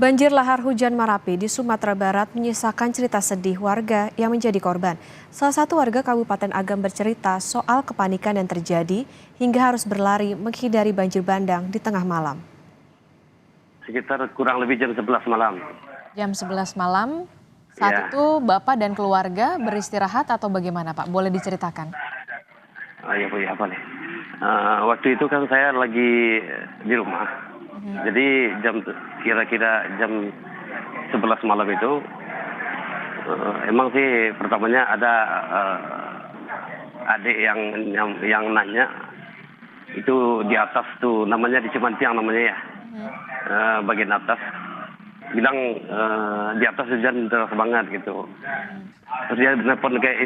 Banjir lahar hujan Marapi di Sumatera Barat menyisakan cerita sedih warga yang menjadi korban. Salah satu warga Kabupaten Agam bercerita soal kepanikan yang terjadi hingga harus berlari menghindari banjir bandang di tengah malam. Sekitar kurang lebih jam 11 malam. Jam 11 malam, saat Ya, itu Bapak dan keluarga beristirahat atau bagaimana Pak? Boleh diceritakan? ya Bu, ya boleh. Waktu itu kan saya lagi di rumah. Jadi kira-kira jam 11 malam itu, emang sih pertamanya ada adik yang nanya itu di atas tuh namanya di Cimantiang namanya ya, bagian atas bilang di atas hujan deras banget gitu. Terus dia nelfon kayak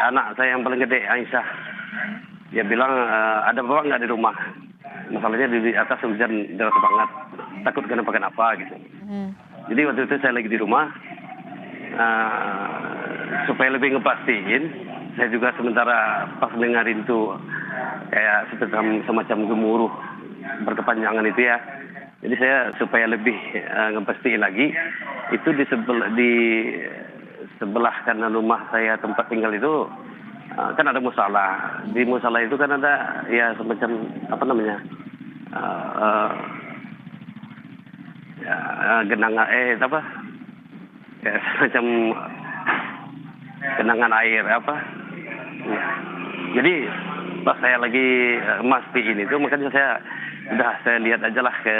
anak saya yang paling gede Aisyah. Dia bilang ada bapak nggak di rumah? Masalahnya di atas hujan deras banget. Takut kenapa-kenapa gitu. Jadi waktu itu saya lagi di rumah. Supaya lebih ngepastiin, saya juga sementara pas dengerin tuh kayak semacam gemuruh berkepanjangan itu ya. Jadi saya supaya lebih ngepastiin lagi, itu di sebelah kanan rumah saya tempat tinggal itu kan ada musala. Di musala itu kan ada ya semacam apa namanya genangan apa kayak semacam genangan air apa. Ya. Jadi pas saya lagi mastiin itu makanya saya lihat aja lah ke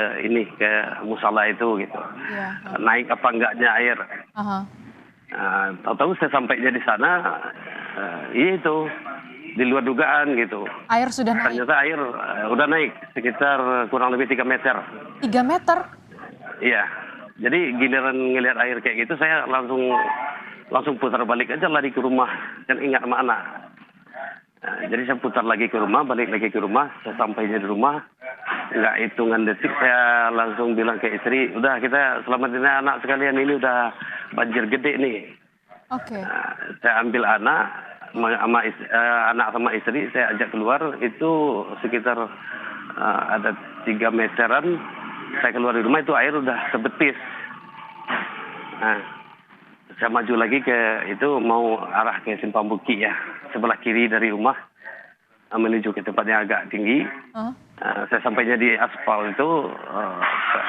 musala itu gitu. Iya. Naik apa enggaknya air. Tahu-tahu saya sampainya di sana, itu di luar dugaan gitu. Air sudah naik Ternyata air udah naik sekitar kurang lebih 3 meter. 3 meter? Iya. Jadi giliran ngelihat air kayak gitu saya langsung putar balik aja lari ke rumah dan ingat sama anak. Jadi saya putar lagi ke rumah, balik lagi ke rumah. Saya sampainya di rumah, nggak hitungan detik saya langsung bilang ke istri, udah kita selamatin anak sekalian, ini udah banjir gede nih. Oke. Saya ambil anak sama istri, saya ajak keluar, itu sekitar ada 3 meteran. Saya keluar di rumah itu air udah sebetis. Nah, saya maju lagi ke itu mau arah ke Simpang Bukit ya, sebelah kiri dari rumah menuju ke tempat yang agak tinggi. Saya sampainya di aspal itu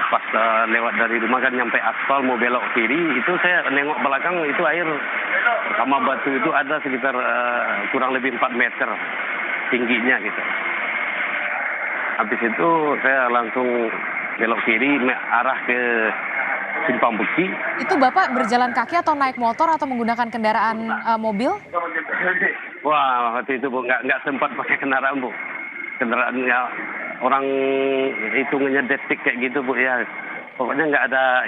pas lewat dari rumah kan nyampe aspal mau belok kiri itu saya nengok belakang itu air sama batu itu ada sekitar kurang lebih 4 meter tingginya gitu. Habis itu saya langsung belok kiri arah ke Simpang Bukit. Itu Bapak berjalan kaki atau naik motor atau menggunakan kendaraan mobil? Wah, waktu itu Bu nggak sempat pakai kendaraan Bu. Kendaraannya orang hitungannya detik kayak gitu Bu ya. Pokoknya nggak ada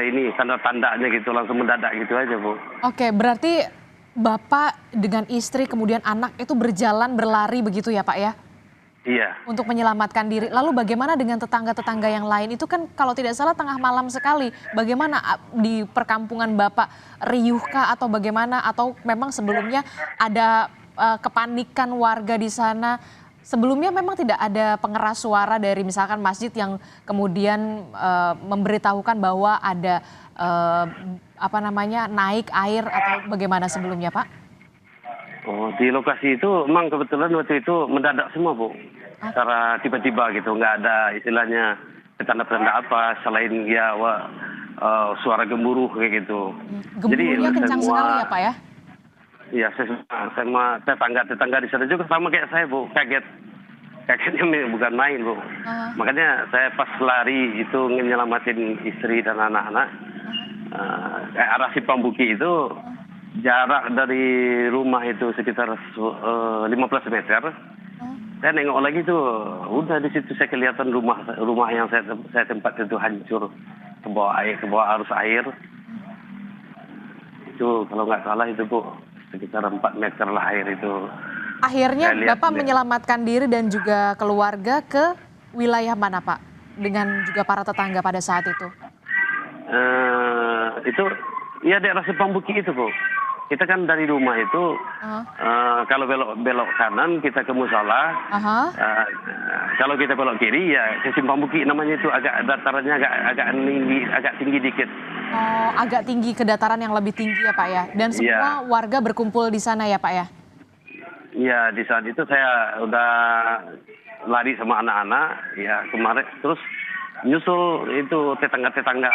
ini tanda-tandanya gitu, langsung mendadak gitu aja Bu. Oke, berarti Bapak dengan istri kemudian anak itu berjalan berlari begitu ya Pak ya? Iya. Untuk menyelamatkan diri. Lalu bagaimana dengan tetangga-tetangga yang lain? Itu kan kalau tidak salah tengah malam sekali. Bagaimana di perkampungan Bapak, riuhkah atau bagaimana? Atau memang sebelumnya ada kepanikan warga di sana? Sebelumnya memang tidak ada pengeras suara dari misalkan masjid yang kemudian memberitahukan bahwa ada naik air atau bagaimana sebelumnya Pak? Oh, di lokasi itu memang kebetulan waktu itu mendadak semua Bu. Secara tiba-tiba gitu, nggak ada istilahnya tanda-tanda apa selain ya suara gemuruh kayak gitu. Gemuruhnya kencang sekali ya Pak ya? Iya, sama tetangga di sana juga sama kayak saya Bu, kagetnya bukan main Bu. Makanya saya pas lari itu nyelamatin istri dan anak-anak, arah Simpang Bukit itu jarak dari rumah itu sekitar 15 meter. Saya nengok lagi tuh, udah di situ saya kelihatan rumah yang saya tempat itu hancur ke bawah arus air. Itu kalau nggak salah itu Bu, sekitar 4 meter lah air itu. Akhirnya Bapak menyelamatkan diri dan juga keluarga ke wilayah mana Pak? Dengan juga para tetangga pada saat itu? Itu ya daerah Simpang Bukit itu Bu. kita kan dari rumah itu kalau belok kanan kita ke musola. Kalau kita belok kiri ya ke Simpang Bukit, namanya itu agak datarannya agak tinggi dikit. Oh, agak tinggi, ke dataran yang lebih tinggi ya Pak ya. Dan semua warga berkumpul di sana ya Pak ya. Iya, di saat itu saya udah lari sama anak-anak ya kemarin, terus nyusul itu tetangga-tetangga